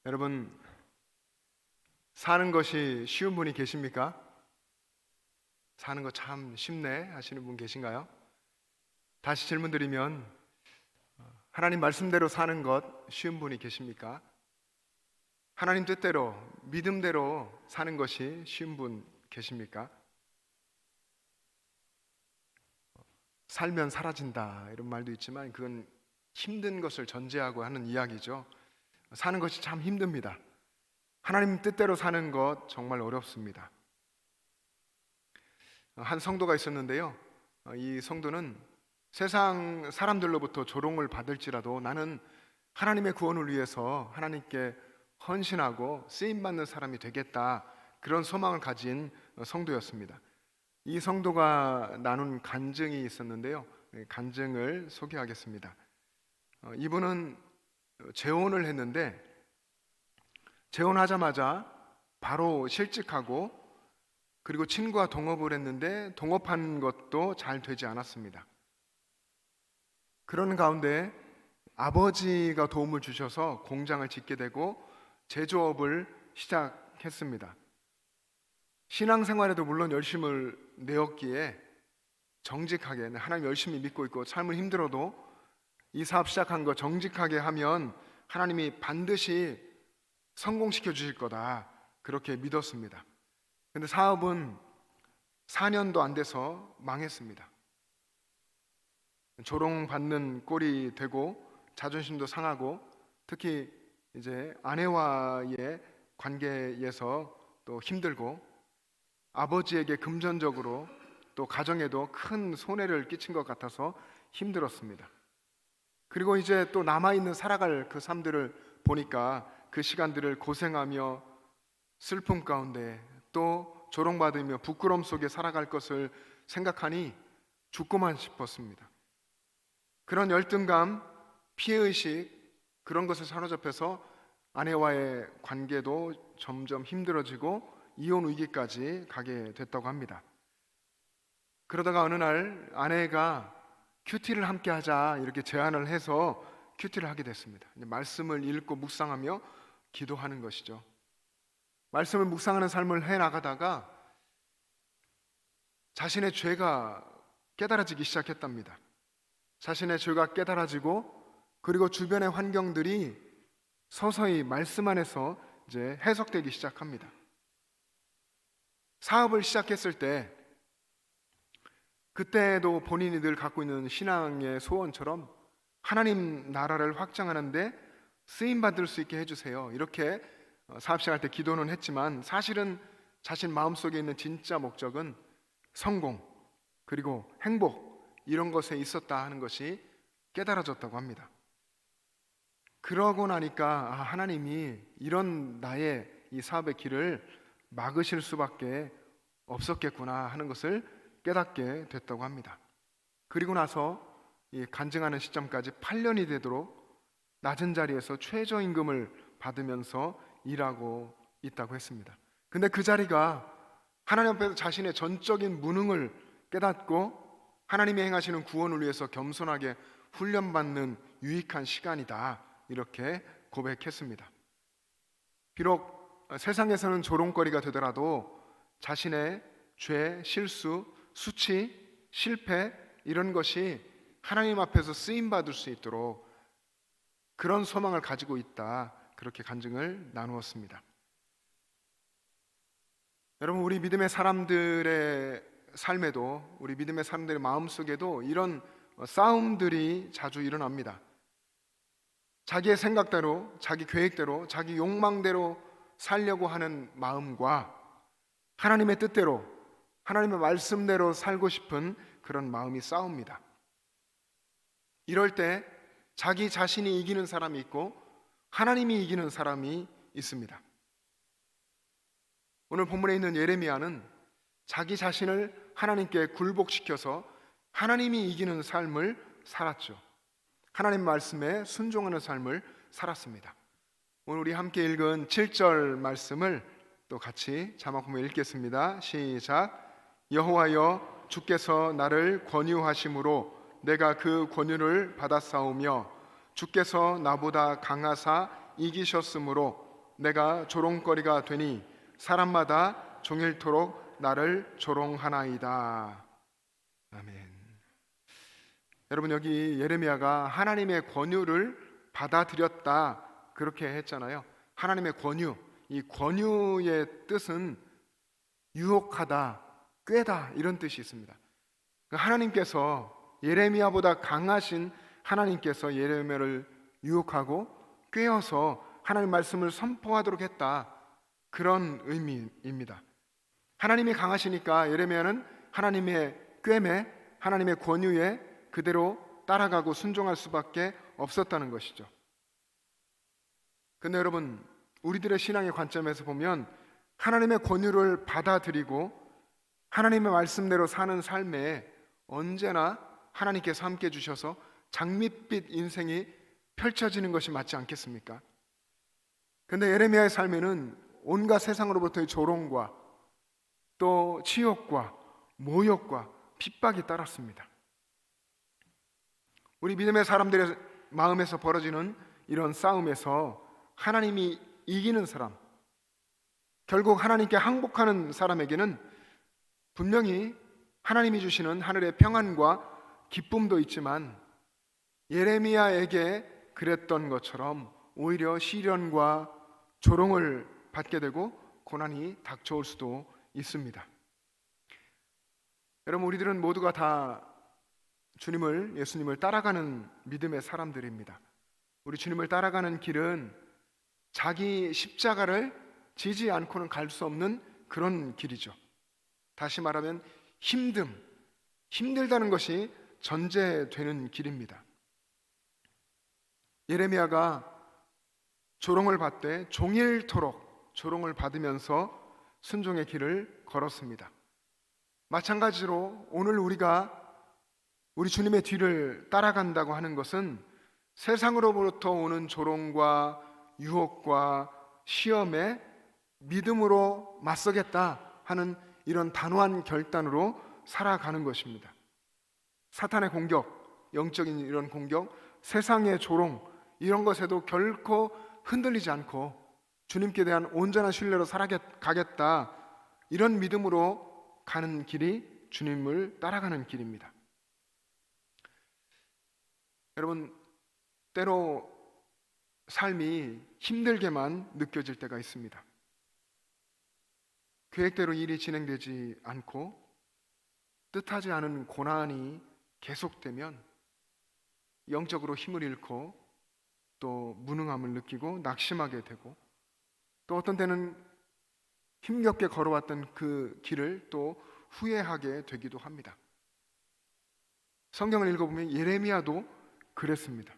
여러분, 사는 것이 쉬운 분이 계십니까? 사는 거 참 쉽네 하시는 분 계신가요? 다시 질문 드리면, 하나님 말씀대로 사는 것 쉬운 분이 계십니까? 하나님 뜻대로, 믿음대로 사는 것이 쉬운 분 계십니까? 살면 사라진다 이런 말도 있지만 그건 힘든 것을 전제하고 하는 이야기죠. 사는 것이 참 힘듭니다. 하나님 뜻대로 사는 것 정말 어렵습니다. 한 성도가 있었는데요. 이 성도는 세상 사람들로부터 조롱을 받을지라도 나는 하나님의 구원을 위해서 하나님께 헌신하고 쓰임받는 사람이 되겠다, 그런 소망을 가진 성도였습니다. 이 성도가 나눈 간증이 있었는데요. 간증을 소개하겠습니다. 이분은 재혼을 했는데 재혼하자마자 바로 실직하고, 그리고 친구와 동업을 했는데 동업한 것도 잘 되지 않았습니다. 그런 가운데 아버지가 도움을 주셔서 공장을 짓게 되고 제조업을 시작했습니다. 신앙생활에도 물론 열심을 내었기에 정직하게 하나님 열심히 믿고 있고, 삶은 힘들어도 이 사업 시작한 거 정직하게 하면 하나님이 반드시 성공시켜 주실 거다, 그렇게 믿었습니다. 근데 사업은 4년도 안 돼서 망했습니다. 조롱받는 꼴이 되고 자존심도 상하고, 특히 이제 아내와의 관계에서 또 힘들고, 아버지에게 금전적으로 또 가정에도 큰 손해를 끼친 것 같아서 힘들었습니다. 그리고 이제 또 남아있는 살아갈 그 삶들을 보니까 그 시간들을 고생하며 슬픔 가운데 또 조롱받으며 부끄러움 속에 살아갈 것을 생각하니 죽고만 싶었습니다. 그런 열등감, 피해의식, 그런 것을 사로잡혀서 아내와의 관계도 점점 힘들어지고 이혼 위기까지 가게 됐다고 합니다. 그러다가 어느 날 아내가 큐티를 함께 하자 이렇게 제안을 해서 큐티를 하게 됐습니다. 말씀을 읽고 묵상하며 기도하는 것이죠. 말씀을 묵상하는 삶을 해나가다가 자신의 죄가 깨달아지기 시작했답니다. 자신의 죄가 깨달아지고, 그리고 주변의 환경들이 서서히 말씀 안에서 이제 해석되기 시작합니다. 사업을 시작했을 때 그때도 본인이 늘 갖고 있는 신앙의 소원처럼 하나님 나라를 확장하는데 쓰임 받을 수 있게 해주세요, 이렇게 사업 시작할 때 기도는 했지만 사실은 자신 마음속에 있는 진짜 목적은 성공 그리고 행복, 이런 것에 있었다 하는 것이 깨달아졌다고 합니다. 그러고 나니까 하나님이 이런 나의 이 사업의 길을 막으실 수밖에 없었겠구나 하는 것을 깨닫게 됐다고 합니다. 그리고 나서 이 간증하는 시점까지 8년이 되도록 낮은 자리에서 최저임금을 받으면서 일하고 있다고 했습니다. 근데 그 자리가 하나님 앞에서 자신의 전적인 무능을 깨닫고 하나님이 행하시는 구원을 위해서 겸손하게 훈련받는 유익한 시간이다, 이렇게 고백했습니다. 비록 세상에서는 조롱거리가 되더라도 자신의 죄, 실수, 수치, 실패, 이런 것이 하나님 앞에서 쓰임받을 수 있도록 그런 소망을 가지고 있다, 그렇게 간증을 나누었습니다. 여러분, 우리 믿음의 사람들의 삶에도, 우리 믿음의 사람들의 마음속에도 이런 싸움들이 자주 일어납니다. 자기의 생각대로, 자기 계획대로, 자기 욕망대로 살려고 하는 마음과 하나님의 뜻대로, 하나님의 말씀대로 살고 싶은 그런 마음이 싸웁니다. 이럴 때 자기 자신이 이기는 사람이 있고 하나님이 이기는 사람이 있습니다. 오늘 본문에 있는 예레미야는 자기 자신을 하나님께 굴복시켜서 하나님이 이기는 삶을 살았죠. 하나님 말씀에 순종하는 삶을 살았습니다. 오늘 우리 함께 읽은 7절 말씀을 또 같이 자막 보면 읽겠습니다. 시작. 여호와여, 주께서 나를 권유하심으로 내가 그 권유를 받았사오며 주께서 나보다 강하사 이기셨으므로 내가 조롱거리가 되니 사람마다 종일토록 나를 조롱하나이다. 아멘. 여러분, 여기 예레미야가 하나님의 권유를 받아들였다 그렇게 했잖아요. 하나님의 권유, 이 권유의 뜻은 유혹하다, 꾀다 이런 뜻이 있습니다. 하나님께서, 예레미야보다 강하신 하나님께서 예레미야를 유혹하고 꾀어서 하나님 말씀을 선포하도록 했다, 그런 의미입니다. 하나님이 강하시니까 예레미야는 하나님의 꾀매, 하나님의 권유에 그대로 따라가고 순종할 수밖에 없었다는 것이죠. 근데 여러분, 우리들의 신앙의 관점에서 보면 하나님의 권유를 받아들이고 하나님의 말씀대로 사는 삶에 언제나 하나님께서 함께 주셔서 장밋빛 인생이 펼쳐지는 것이 맞지 않겠습니까? 근데 예레미야의 삶에는 온갖 세상으로부터의 조롱과 또 치욕과 모욕과 핍박이 따랐습니다. 우리 믿음의 사람들의 마음에서 벌어지는 이런 싸움에서 하나님이 이기는 사람, 결국 하나님께 항복하는 사람에게는 분명히 하나님이 주시는 하늘의 평안과 기쁨도 있지만 예레미야에게 그랬던 것처럼 오히려 시련과 조롱을 받게 되고 고난이 닥쳐올 수도 있습니다. 여러분, 우리들은 모두가 다 예수님을 따라가는 믿음의 사람들입니다. 우리 주님을 따라가는 길은 자기 십자가를 지지 않고는 갈 수 없는 그런 길이죠. 다시 말하면 힘들다는 것이 전제되는 길입니다. 예레미야가 조롱을 받되 종일토록 조롱을 받으면서 순종의 길을 걸었습니다. 마찬가지로 오늘 우리가 우리 주님의 뒤를 따라간다고 하는 것은 세상으로부터 오는 조롱과 유혹과 시험에 믿음으로 맞서겠다 하는 이런 단호한 결단으로 살아가는 것입니다. 사탄의 공격, 영적인 이런 공격, 세상의 조롱, 이런 것에도 결코 흔들리지 않고 주님께 대한 온전한 신뢰로 살아가겠다, 이런 믿음으로 가는 길이 주님을 따라가는 길입니다. 여러분, 때로 삶이 힘들게만 느껴질 때가 있습니다. 계획대로 일이 진행되지 않고 뜻하지 않은 고난이 계속되면 영적으로 힘을 잃고 또 무능함을 느끼고 낙심하게 되고, 또 어떤 때는 힘겹게 걸어왔던 그 길을 또 후회하게 되기도 합니다. 성경을 읽어보면 예레미야도 그랬습니다.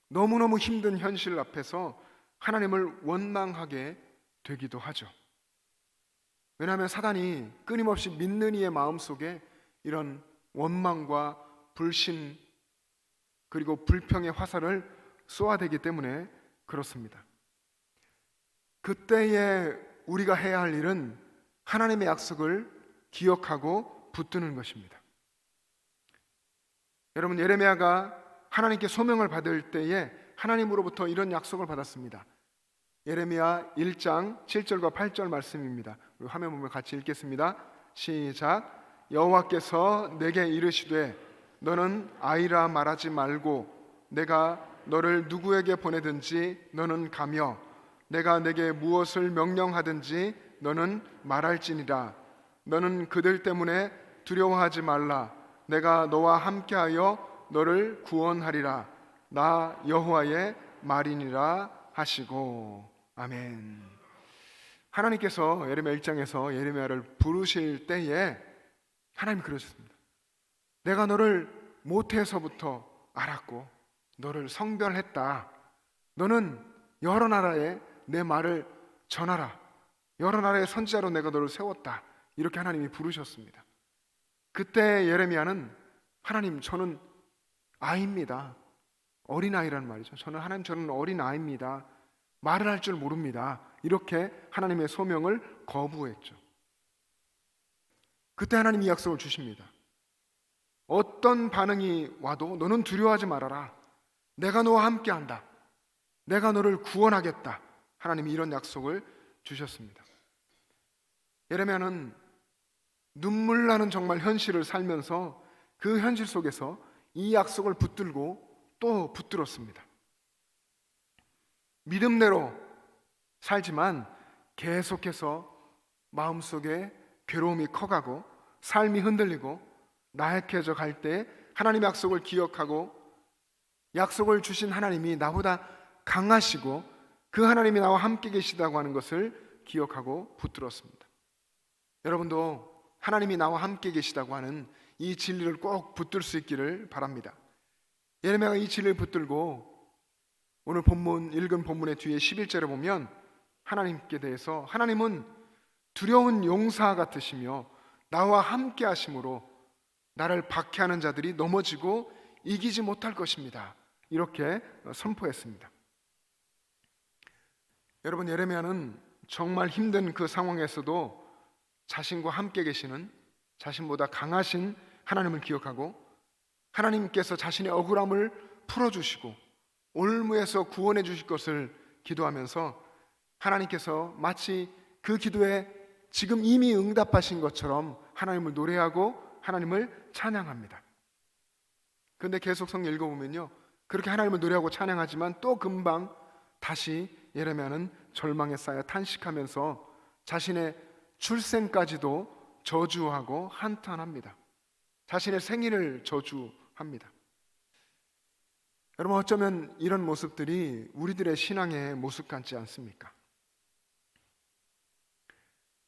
너무너무 힘든 현실 앞에서 하나님을 원망하게 되기도 하죠. 왜냐하면 사단이 끊임없이 믿는 이의 마음속에 이런 원망과 불신 그리고 불평의 화살을 쏘아대기 때문에 그렇습니다. 그때에 우리가 해야 할 일은 하나님의 약속을 기억하고 붙드는 것입니다. 여러분, 예레미야가 하나님께 소명을 받을 때에 하나님으로부터 이런 약속을 받았습니다. 예레미야 1장 7절과 8절 말씀입니다. 우리 화면 보면 같이 읽겠습니다. 시작. 여호와께서 내게 이르시되 너는 아이라 말하지 말고 내가 너를 누구에게 보내든지 너는 가며 내가 내게 무엇을 명령하든지 너는 말할지니라. 너는 그들 때문에 두려워하지 말라. 내가 너와 함께하여 너를 구원하리라. 나 여호와의 말이니라 하시고. 아멘. 하나님께서 예레미야 1장에서 예레미야를 부르실 때에 하나님 그러셨습니다. 내가 너를 모태에서부터 알았고 너를 성별했다. 너는 여러 나라에 내 말을 전하라. 여러 나라의 선지자로 내가 너를 세웠다. 이렇게 하나님이 부르셨습니다. 그때 예레미야는 하나님, 저는 아이입니다. 어린아이란 말이죠. 저는 어린아이입니다. 말을 할 줄 모릅니다. 이렇게 하나님의 소명을 거부했죠. 그때 하나님이 약속을 주십니다. 어떤 반응이 와도 너는 두려워하지 말아라. 내가 너와 함께한다. 내가 너를 구원하겠다. 하나님이 이런 약속을 주셨습니다. 예레미야는 눈물 나는 정말 현실을 살면서 그 현실 속에서 이 약속을 붙들고 또 붙들었습니다. 믿음대로 살지만 계속해서 마음속에 괴로움이 커가고 삶이 흔들리고 나약해져 갈 때 하나님의 약속을 기억하고 약속을 주신 하나님이 나보다 강하시고 그 하나님이 나와 함께 계시다고 하는 것을 기억하고 붙들었습니다. 여러분도 하나님이 나와 함께 계시다고 하는 이 진리를 꼭 붙들 수 있기를 바랍니다. 예레미야가 이 진리를 붙들고 오늘 본문 읽은 본문의 뒤에 11절에 보면 하나님께 대해서 하나님은 두려운 용사 같으시며 나와 함께 하심으로 나를 박해하는 자들이 넘어지고 이기지 못할 것입니다. 이렇게 선포했습니다. 여러분, 예레미야는 정말 힘든 그 상황에서도 자신과 함께 계시는 자신보다 강하신 하나님을 기억하고 하나님께서 자신의 억울함을 풀어주시고 올무에서 구원해 주실 것을 기도하면서 하나님께서 마치 그 기도에 지금 이미 응답하신 것처럼 하나님을 노래하고 하나님을 찬양합니다. 그런데 계속 성경 읽어보면요, 그렇게 하나님을 노래하고 찬양하지만 또 금방 다시 예레미야는 절망에 쌓여 탄식하면서 자신의 출생까지도 저주하고 한탄합니다. 자신의 생일을 저주합니다. 여러분, 어쩌면 이런 모습들이 우리들의 신앙의 모습 같지 않습니까?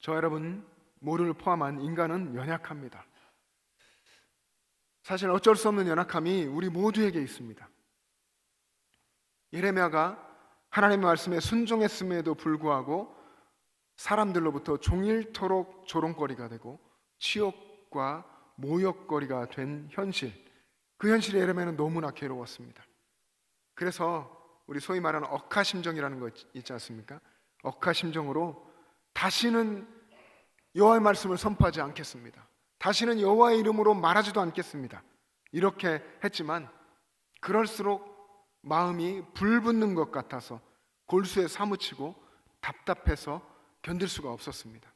저 여러분 모두를 포함한 인간은 연약합니다. 사실 어쩔 수 없는 연약함이 우리 모두에게 있습니다. 예레미야가 하나님의 말씀에 순종했음에도 불구하고 사람들로부터 종일토록 조롱거리가 되고 치욕과 모욕거리가 된 현실, 그 현실에 예레미야는 너무나 괴로웠습니다. 그래서 우리 소위 말하는 억하심정이라는 거 있지 않습니까? 억하심정으로 다시는 여호와의 말씀을 선포하지 않겠습니다. 다시는 여호와의 이름으로 말하지도 않겠습니다. 이렇게 했지만 그럴수록 마음이 불붙는 것 같아서 골수에 사무치고 답답해서 견딜 수가 없었습니다.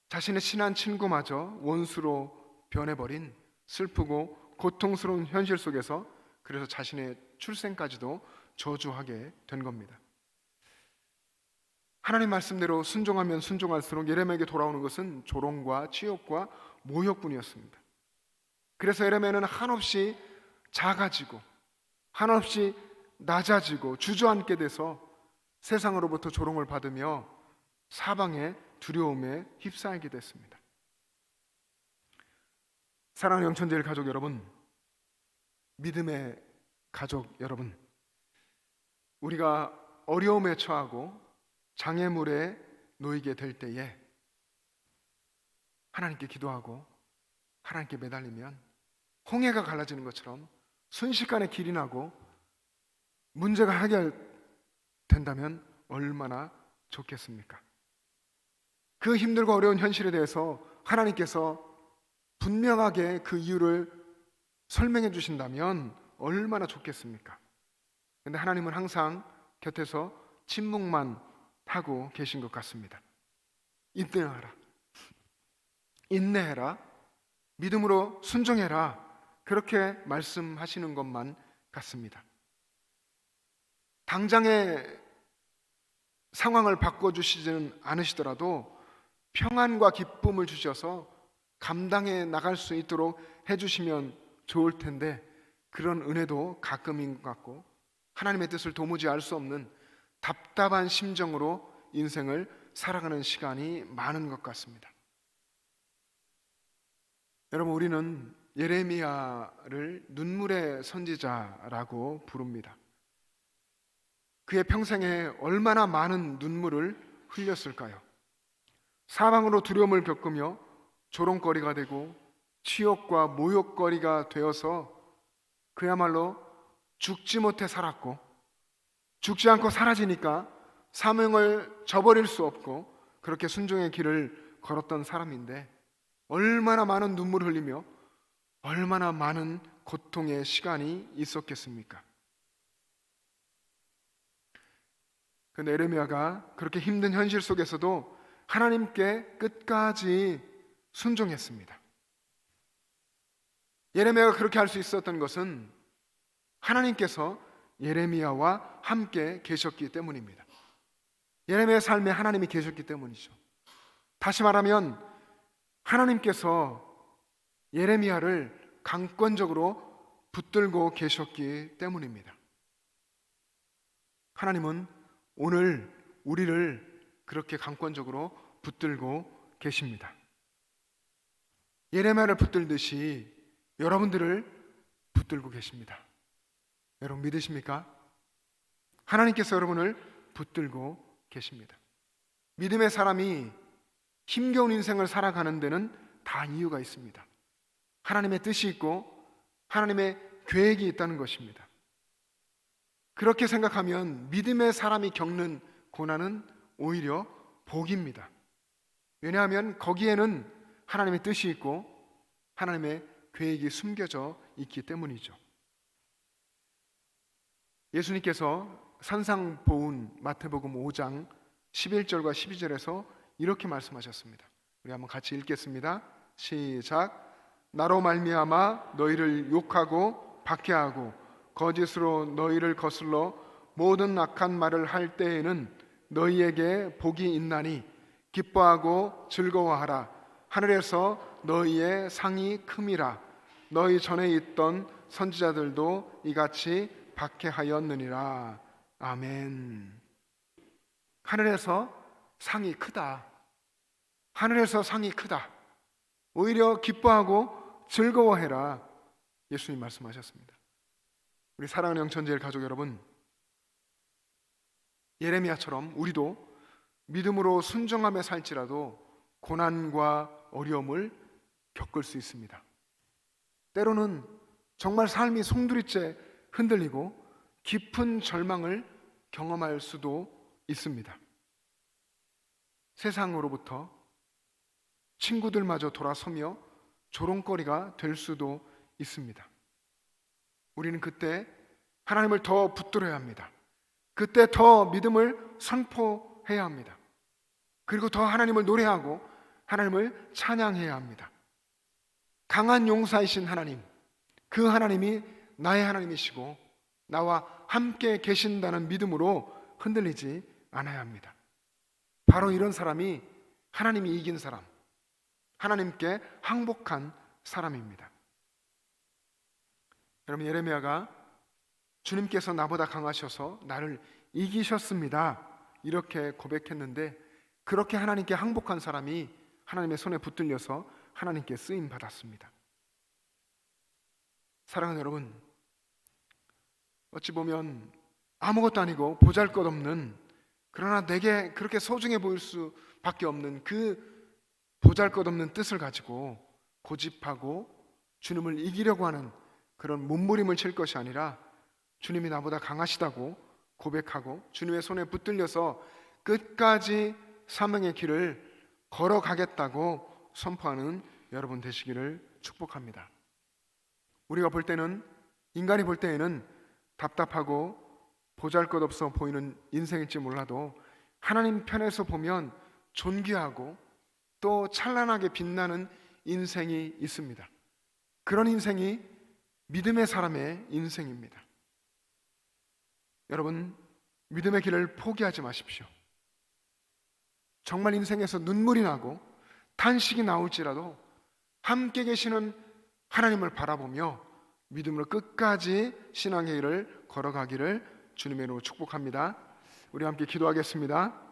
자신의 친한 친구마저 원수로 변해버린 슬프고 고통스러운 현실 속에서 그래서 자신의 출생까지도 저주하게 된 겁니다. 하나님 말씀대로 순종하면 순종할수록 예레미야에게 돌아오는 것은 조롱과 치욕과 모욕뿐이었습니다. 그래서 예레미야는 한없이 작아지고 한없이 낮아지고 주저앉게 돼서 세상으로부터 조롱을 받으며 사방의 두려움에 휩싸이게 됐습니다. 사랑하는 영천제일 가족 여러분, 믿음의 가족 여러분, 우리가 어려움에 처하고 장애물에 놓이게 될 때에 하나님께 기도하고 하나님께 매달리면 홍해가 갈라지는 것처럼 순식간에 길이 나고 문제가 해결된다면 얼마나 좋겠습니까? 그 힘들고 어려운 현실에 대해서 하나님께서 분명하게 그 이유를 설명해 주신다면 얼마나 좋겠습니까? 그런데 하나님은 항상 곁에서 침묵만 하고 계신 것 같습니다. 인내하라, 인내해라, 믿음으로 순종해라, 그렇게 말씀하시는 것만 같습니다. 당장의 상황을 바꿔주시지는 않으시더라도 평안과 기쁨을 주셔서 감당해 나갈 수 있도록 해주시면 좋을 텐데 그런 은혜도 가끔인 것 같고 하나님의 뜻을 도무지 알 수 없는 답답한 심정으로 인생을 살아가는 시간이 많은 것 같습니다. 여러분, 우리는 예레미야를 눈물의 선지자라고 부릅니다. 그의 평생에 얼마나 많은 눈물을 흘렸을까요? 사방으로 두려움을 겪으며 조롱거리가 되고 치욕과 모욕거리가 되어서 그야말로 죽지 못해 살았고 죽지 않고 사라지니까 사명을 저버릴 수 없고 그렇게 순종의 길을 걸었던 사람인데 얼마나 많은 눈물을 흘리며 얼마나 많은 고통의 시간이 있었겠습니까? 근데 에레미야가 그렇게 힘든 현실 속에서도 하나님께 끝까지 순종했습니다. 예레미야가 그렇게 할 수 있었던 것은 하나님께서 예레미야와 함께 계셨기 때문입니다. 예레미야의 삶에 하나님이 계셨기 때문이죠. 다시 말하면 하나님께서 예레미야를 강권적으로 붙들고 계셨기 때문입니다. 하나님은 오늘 우리를 그렇게 강권적으로 붙들고 계십니다. 예레미야를 붙들듯이 여러분들을 붙들고 계십니다. 여러분 믿으십니까? 하나님께서 여러분을 붙들고 계십니다. 믿음의 사람이 힘겨운 인생을 살아가는 데는 다 이유가 있습니다. 하나님의 뜻이 있고 하나님의 계획이 있다는 것입니다. 그렇게 생각하면 믿음의 사람이 겪는 고난은 오히려 복입니다. 왜냐하면 거기에는 하나님의 뜻이 있고 하나님의 계획이 숨겨져 있기 때문이죠. 예수님께서 산상보훈 마태복음 5장 11절과 12절에서 이렇게 말씀하셨습니다. 우리 한번 같이 읽겠습니다. 시작. 나로 말미암아 너희를 욕하고 박해하고 거짓으로 너희를 거슬러 모든 악한 말을 할 때에는 너희에게 복이 있나니 기뻐하고 즐거워하라. 하늘에서 너희의 상이 큼이라. 너희 전에 있던 선지자들도 이같이 박해하였느니라. 아멘. 하늘에서 상이 크다. 하늘에서 상이 크다. 오히려 기뻐하고 즐거워해라. 예수님 말씀하셨습니다. 우리 사랑하는 영천제일 가족 여러분, 예레미야처럼 우리도 믿음으로 순종하며 살지라도 고난과 어려움을 겪을 수 있습니다. 때로는 정말 삶이 송두리째 흔들리고 깊은 절망을 경험할 수도 있습니다. 세상으로부터 친구들마저 돌아서며 조롱거리가 될 수도 있습니다. 우리는 그때 하나님을 더 붙들어야 합니다. 그때 더 믿음을 선포해야 합니다. 그리고 더 하나님을 노래하고 하나님을 찬양해야 합니다. 강한 용사이신 하나님, 그 하나님이 나의 하나님이시고 나와 함께 계신다는 믿음으로 흔들리지 않아야 합니다. 바로 이런 사람이 하나님이 이긴 사람, 하나님께 항복한 사람입니다. 여러분, 예레미야가 주님께서 나보다 강하셔서 나를 이기셨습니다, 이렇게 고백했는데, 그렇게 하나님께 항복한 사람이 하나님의 손에 붙들려서 하나님께 쓰임 받았습니다. 사랑하는 여러분, 어찌 보면 아무것도 아니고 보잘것없는, 그러나 내게 그렇게 소중해 보일 수밖에 없는 그 보잘것없는 뜻을 가지고 고집하고 주님을 이기려고 하는 그런 몸부림을 칠 것이 아니라, 주님이 나보다 강하시다고 고백하고 주님의 손에 붙들려서 끝까지 사명의 길을 걸어가겠다고 선포하는 여러분 되시기를 축복합니다. 우리가 볼 때는, 인간이 볼 때에는 답답하고 보잘것없어 보이는 인생일지 몰라도 하나님 편에서 보면 존귀하고 또 찬란하게 빛나는 인생이 있습니다. 그런 인생이 믿음의 사람의 인생입니다. 여러분, 믿음의 길을 포기하지 마십시오. 정말 인생에서 눈물이 나고 탄식이 나올지라도 함께 계시는 하나님을 바라보며 믿음으로 끝까지 신앙의 길을 걸어가기를 주님의 이름으로 축복합니다. 우리 함께 기도하겠습니다.